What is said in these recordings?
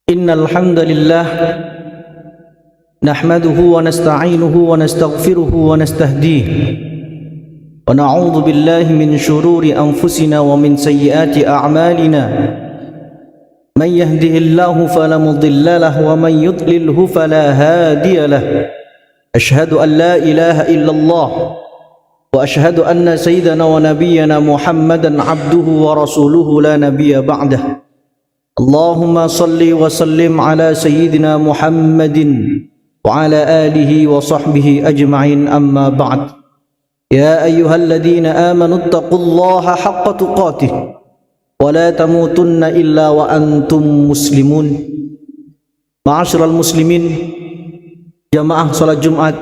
Innal hamdalillah nahmaduhu wa nasta'inuhu wa nastaghfiruhu wa nastahdihi wa na'udzu billahi min shururi anfusina wa min sayyiati a'malina man yahdihillahu fala mudilla lahu wa man yudlilhu fala hadiya lahu ashhadu an la ilaha illallah wa ashhadu anna sayyidana wa nabiyyana Muhammadan abduhu wa rasuluhu la nabiyya ba'dah. Allahumma salli wa sallim ala sayyidina Muhammadin wa ala alihi wa sahbihi ajma'in, amma ba'd. Ya ayyuhalladzina amanu taqullaha haqqa tuqatih wa la tamutunna illa wa antum muslimun. Ma'asyiral muslimin, jamaah salat Jumat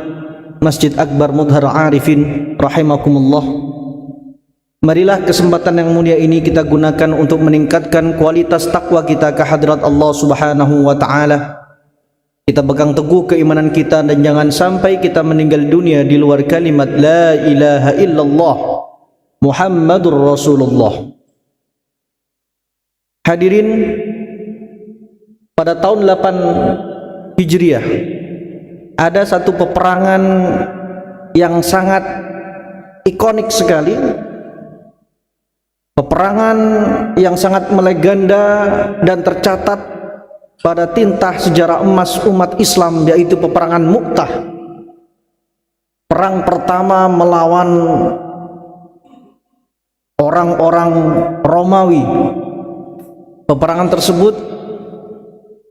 Masjid Akbar Mudhar Arifin rahimakumullah. Marilah kesempatan yang mulia ini kita gunakan untuk meningkatkan kualitas takwa kita ke hadrat Allah Subhanahu wa taala. Kita pegang teguh keimanan kita dan jangan sampai kita meninggal dunia di luar kalimat la ilaha illallah Muhammadur Rasulullah. Hadirin, pada tahun 8 Hijriah ada satu peperangan yang sangat ikonik sekali. Peperangan yang sangat melegenda dan tercatat pada tintah sejarah emas umat Islam, yaitu peperangan Mu'tah. Perang pertama melawan orang-orang Romawi. Peperangan tersebut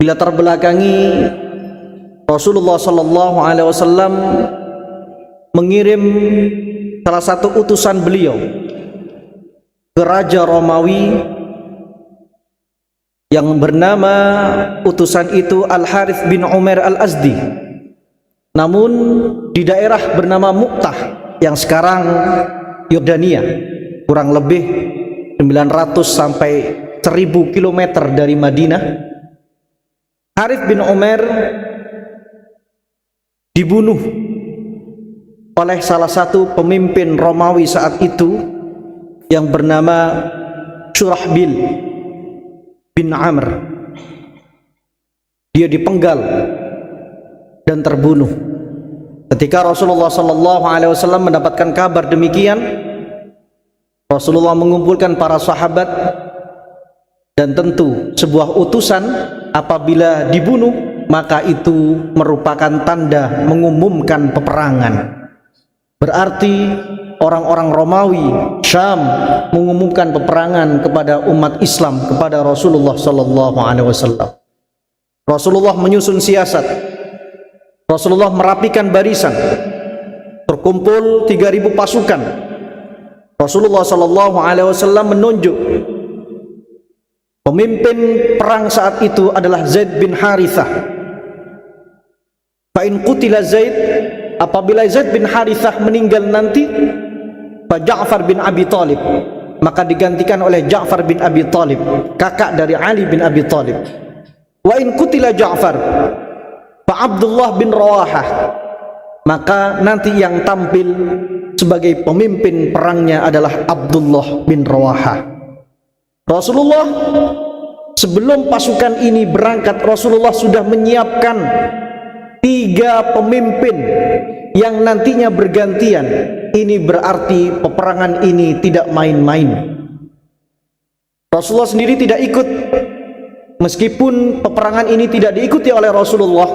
dilatar belakangi Rasulullah SAW mengirim salah satu utusan beliau ke Raja Romawi yang bernama utusan itu Al-Harith bin Umar Al-Azdi. Namun di daerah bernama Mu'tah yang sekarang Yordania, kurang lebih 900 sampai 1000 km dari Madinah, Harith bin Umar dibunuh oleh salah satu pemimpin Romawi saat itu yang bernama Syurahbil bin Amr. Dia dipenggal dan terbunuh. Ketika Rasulullah SAW mendapatkan kabar demikian, Rasulullah mengumpulkan para sahabat, dan tentu sebuah utusan apabila dibunuh maka itu merupakan tanda mengumumkan peperangan. Berarti orang-orang Romawi Syam mengumumkan peperangan kepada umat Islam, kepada Rasulullah SAW. Rasulullah menyusun siasat. Rasulullah merapikan barisan. Terkumpul 3000 pasukan. Rasulullah SAW menunjuk pemimpin perang saat itu adalah Zaid bin Harithah. Fa in qutila Zaid, apabila Zaid bin Harithah meninggal nanti, fa Ja'far bin Abi Thalib, maka digantikan oleh Ja'far bin Abi Thalib, kakak dari Ali bin Abi Thalib. Wa in qutila Ja'far fa Abdullah bin Rawahah, maka nanti yang tampil sebagai pemimpin perangnya adalah Abdullah bin Rawahah. Rasulullah sebelum pasukan ini berangkat, Rasulullah sudah menyiapkan 3 pemimpin yang nantinya bergantian. Ini berarti peperangan ini tidak main-main. Rasulullah sendiri tidak ikut. Meskipun peperangan ini tidak diikuti oleh Rasulullah,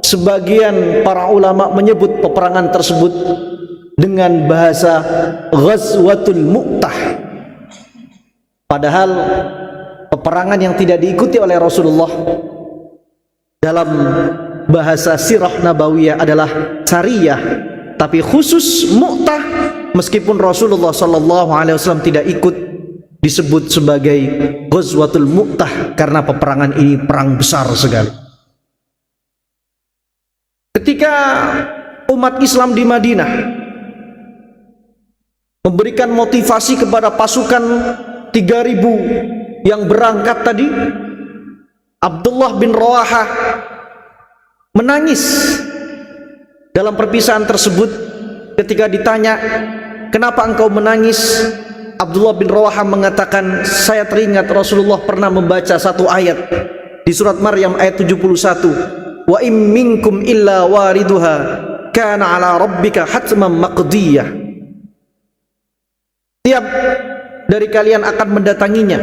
sebagian para ulama menyebut peperangan tersebut dengan bahasa Ghazwatul Mu'tah. Padahal peperangan yang tidak diikuti oleh Rasulullah dalam bahasa sirah nabawiyah adalah sariyah, tapi khusus Mu'tah meskipun Rasulullah SAW tidak ikut disebut sebagai Ghazwatul Mu'tah karena peperangan ini perang besar sekali. Ketika umat Islam di Madinah memberikan motivasi kepada pasukan 3000 yang berangkat tadi, Abdullah bin Rawahah menangis dalam perpisahan tersebut. Ketika ditanya, kenapa engkau menangis? Abdullah bin Rawahah mengatakan, saya teringat Rasulullah pernah membaca satu ayat di surat Maryam ayat 71, wa im minkum illa wariduha kana ala rabbika hatman maqdiyah. Tiap dari kalian akan mendatanginya,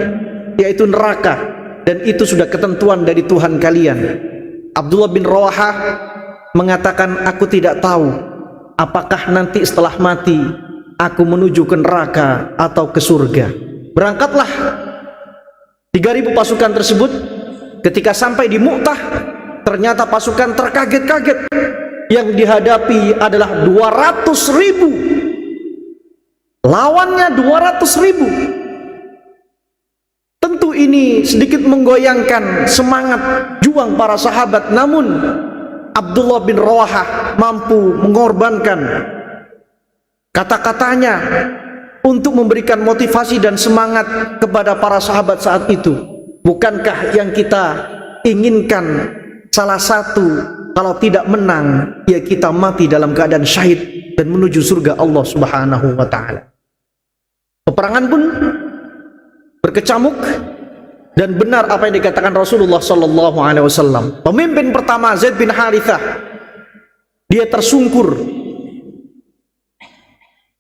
yaitu neraka, dan itu sudah ketentuan dari Tuhan kalian. Abdullah bin Rawahah mengatakan, aku tidak tahu apakah nanti setelah mati aku menuju ke neraka atau ke surga. Berangkatlah 3.000 pasukan tersebut. Ketika sampai di Mu'tah, ternyata pasukan terkaget-kaget. Yang dihadapi adalah 200.000, lawannya 200.000. Tentu ini sedikit menggoyangkan semangat juang para sahabat. Namun Abdullah bin Rawahah mampu mengorbankan kata-katanya untuk memberikan motivasi dan semangat kepada para sahabat saat itu. Bukankah yang kita inginkan salah satu, kalau tidak menang, ya kita mati dalam keadaan syahid dan menuju surga Allah Subhanahu wa ta'ala. Peperangan pun berkecamuk, dan benar apa yang dikatakan Rasulullah sallallahu alaihi wasallam. Pemimpin pertama Zaid bin Harithah, dia tersungkur,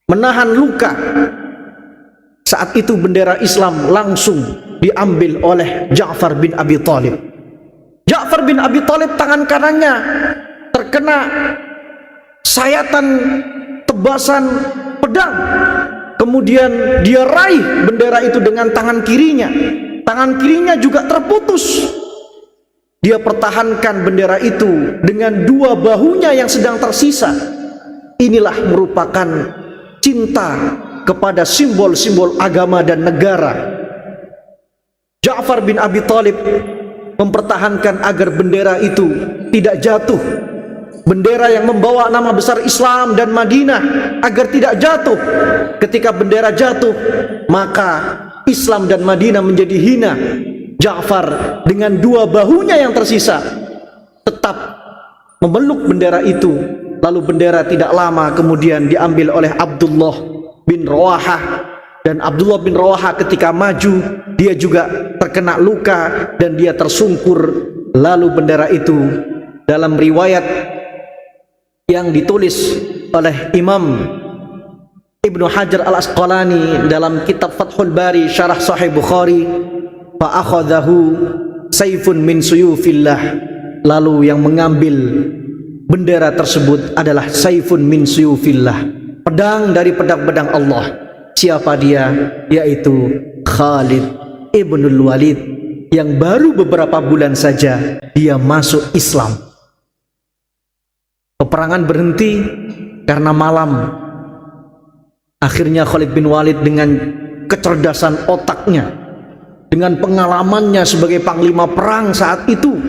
menahan luka. Saat itu bendera Islam langsung diambil oleh Ja'far bin Abi Thalib. Ja'far bin Abi Thalib tangan kanannya terkena sayatan tebasan pedang. Kemudian dia raih bendera itu dengan tangan kirinya. Tangan kirinya juga terputus. Dia pertahankan bendera itu dengan dua bahunya yang sedang tersisa. Inilah merupakan cinta kepada simbol-simbol agama dan negara. Ja'far bin Abi Thalib mempertahankan agar bendera itu tidak jatuh. Bendera yang membawa nama besar Islam dan Madinah agar tidak jatuh. Ketika bendera jatuh, maka Islam dan Madinah menjadi hina. Ja'far dengan dua bahunya yang tersisa tetap memeluk bendera itu. Lalu bendera tidak lama kemudian diambil oleh Abdullah bin Rawahah. Dan Abdullah bin Rawahah ketika maju, dia juga terkena luka dan dia tersungkur. Lalu bendera itu dalam riwayat yang ditulis oleh Imam Ibnu Hajar al-Asqalani dalam kitab Fathul Bari Syarah Sahih Bukhari, fa akhadhahu saifun min suyufillah. Lalu yang mengambil bendera tersebut adalah saifun min suyufillah, pedang dari pedang-pedang Allah. Siapa dia? Yaitu Khalid ibnul Walid, yang baru beberapa bulan saja dia masuk Islam. Peperangan berhenti karena malam. Akhirnya Khalid bin Walid dengan kecerdasan otaknya, dengan pengalamannya sebagai panglima perang saat itu,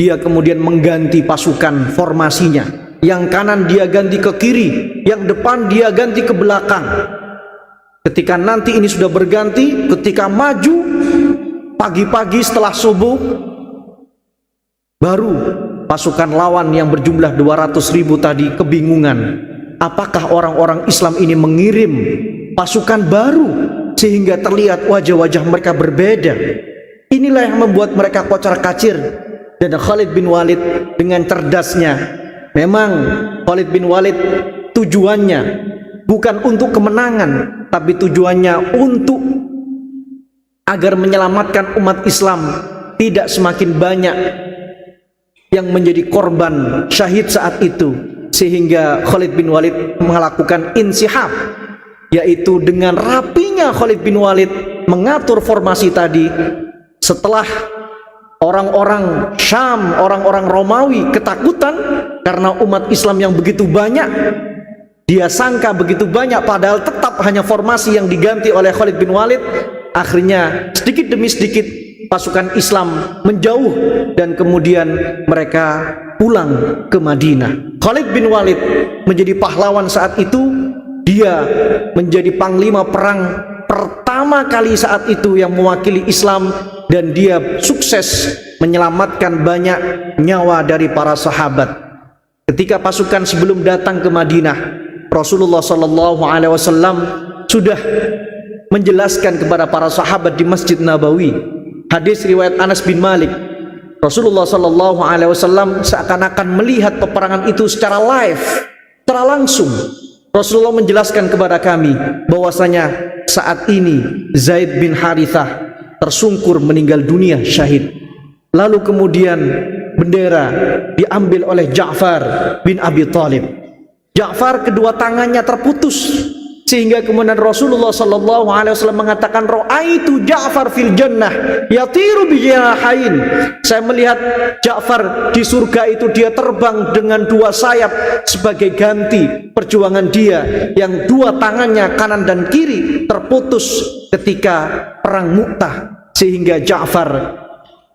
dia kemudian mengganti pasukan formasinya. Yang kanan dia ganti ke kiri, yang depan dia ganti ke belakang. Ketika nanti ini sudah berganti, ketika maju pagi-pagi setelah subuh, baru pasukan lawan yang berjumlah 200.000 tadi kebingungan. Apakah orang-orang Islam ini mengirim pasukan baru sehingga terlihat wajah-wajah mereka berbeda? Inilah yang membuat mereka kocar-kacir. Dan Khalid bin Walid dengan cerdasnya, memang Khalid bin Walid tujuannya bukan untuk kemenangan, tapi tujuannya untuk agar menyelamatkan umat Islam tidak semakin banyak yang menjadi korban syahid saat itu. Sehingga Khalid bin Walid melakukan insihab, yaitu dengan rapinya Khalid bin Walid mengatur formasi tadi. Setelah orang-orang Syam, orang-orang Romawi ketakutan karena umat Islam yang begitu banyak, dia sangka begitu banyak, padahal tetap hanya formasi yang diganti oleh Khalid bin Walid. Akhirnya sedikit demi sedikit pasukan Islam menjauh dan kemudian mereka pulang ke Madinah. Khalid bin Walid menjadi pahlawan saat itu. Dia menjadi panglima perang pertama kali saat itu yang mewakili Islam, dan dia sukses menyelamatkan banyak nyawa dari para sahabat. Ketika pasukan sebelum datang ke Madinah, Rasulullah SAW sudah menjelaskan kepada para sahabat di Masjid Nabawi, Hadis riwayat Anas bin Malik, Rasulullah sallallahu alaihi wasallam seakan-akan melihat peperangan itu secara live, secara langsung. Rasulullah menjelaskan kepada kami bahwasanya saat ini Zaid bin Harithah tersungkur meninggal dunia syahid. Lalu kemudian bendera diambil oleh Ja'far bin Abi Thalib. Ja'far kedua tangannya terputus, sehingga kemudian Rasulullah sallallahu alaihi wasallam mengatakan, "Ra'aitu Ja'far fil jannah yatiru bi janahain." Saya melihat Ja'far di surga itu dia terbang dengan dua sayap sebagai ganti perjuangan dia yang dua tangannya kanan dan kiri terputus ketika perang Mu'tah, sehingga Ja'far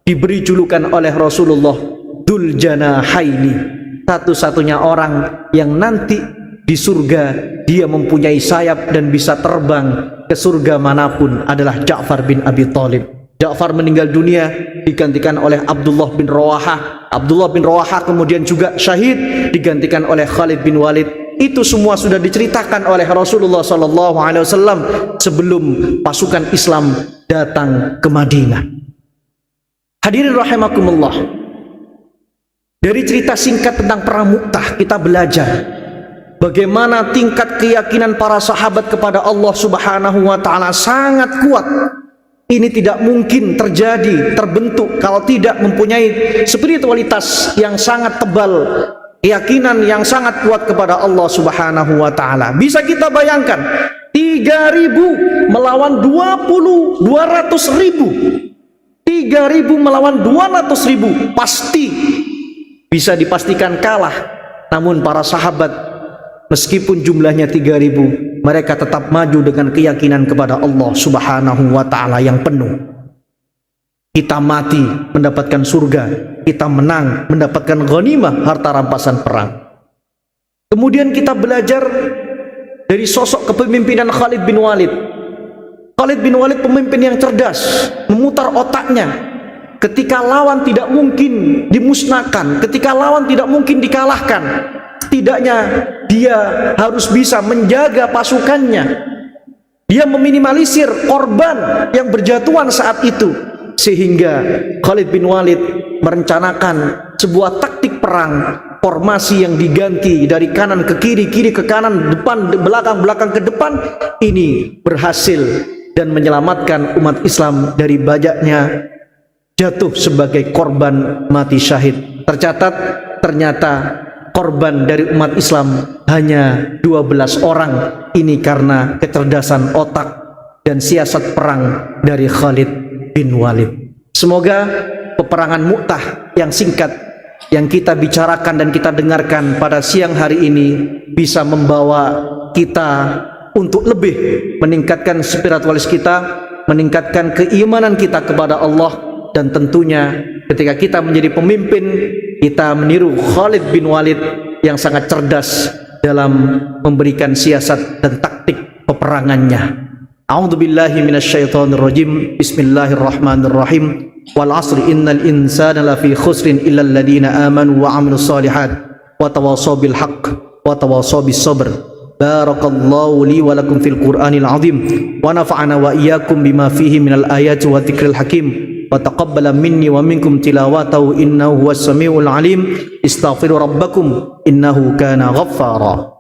diberi julukan oleh Rasulullah Dzul Janahaini, satu-satunya orang yang nanti di surga dia mempunyai sayap dan bisa terbang ke surga manapun adalah Ja'far bin Abi Thalib. Ja'far meninggal dunia digantikan oleh Abdullah bin Rawahah. Abdullah bin Rawahah kemudian juga syahid digantikan oleh Khalid bin Walid. Itu semua sudah diceritakan oleh Rasulullah SAW sebelum pasukan Islam datang ke Madinah. Hadirin rahimakumullah, dari cerita singkat tentang perang Mu'tah kita belajar bagaimana tingkat keyakinan para sahabat kepada Allah Subhanahu wa taala sangat kuat. Ini tidak mungkin terjadi, terbentuk kalau tidak mempunyai spiritualitas yang sangat tebal, keyakinan yang sangat kuat kepada Allah Subhanahu wa taala. Bisa kita bayangkan 3.000 melawan 200.000. 3.000 melawan 200.000 pasti bisa dipastikan kalah. Namun para sahabat meskipun jumlahnya 3.000, mereka tetap maju dengan keyakinan kepada Allah Subhanahu wa taala yang penuh. Kita mati mendapatkan surga, kita menang mendapatkan ghanimah, harta rampasan perang. Kemudian kita belajar dari sosok kepemimpinan Khalid bin Walid. Khalid bin Walid pemimpin yang cerdas, memutar otaknya. Ketika lawan tidak mungkin dimusnahkan, ketika lawan tidak mungkin dikalahkan, setidaknya dia harus bisa menjaga pasukannya. Dia meminimalisir korban yang berjatuhan saat itu, sehingga Khalid bin Walid merencanakan sebuah taktik perang, formasi yang diganti dari kanan ke kiri, kiri ke kanan, depan belakang, belakang ke depan. Ini berhasil dan menyelamatkan umat Islam dari banyaknya jatuh sebagai korban mati syahid. Tercatat ternyata korban dari umat Islam hanya 12 orang. Ini karena kecerdasan otak dan siasat perang dari Khalid bin Walid. Semoga peperangan Mu'tah yang singkat yang kita bicarakan dan kita dengarkan pada siang hari ini bisa membawa kita untuk lebih meningkatkan spiritualis kita, meningkatkan keimanan kita kepada Allah, dan tentunya ketika kita menjadi pemimpin, kita meniru Khalid bin Walid yang sangat cerdas dalam memberikan siasat dan taktik peperangannya. A'udzubillahi minasyaitonirrajim. Bismillahirrahmanirrahim. Wal 'asri innal insana lafi khusrin illal ladzina amanu wa 'amilus shalihat wa tawashaw bil haqq wa tawashaw bis sabr. Barakallahu li wa lakum fil Qur'anil 'azim wa nafa'ana wa iyyakum bima fihi minal ayati wa dzikril hakim. Wa taqabbala minni wa minkum tilawatahu innahu huwas samiul alim. Istaghfiru rabbakum innahu kana ghaffara.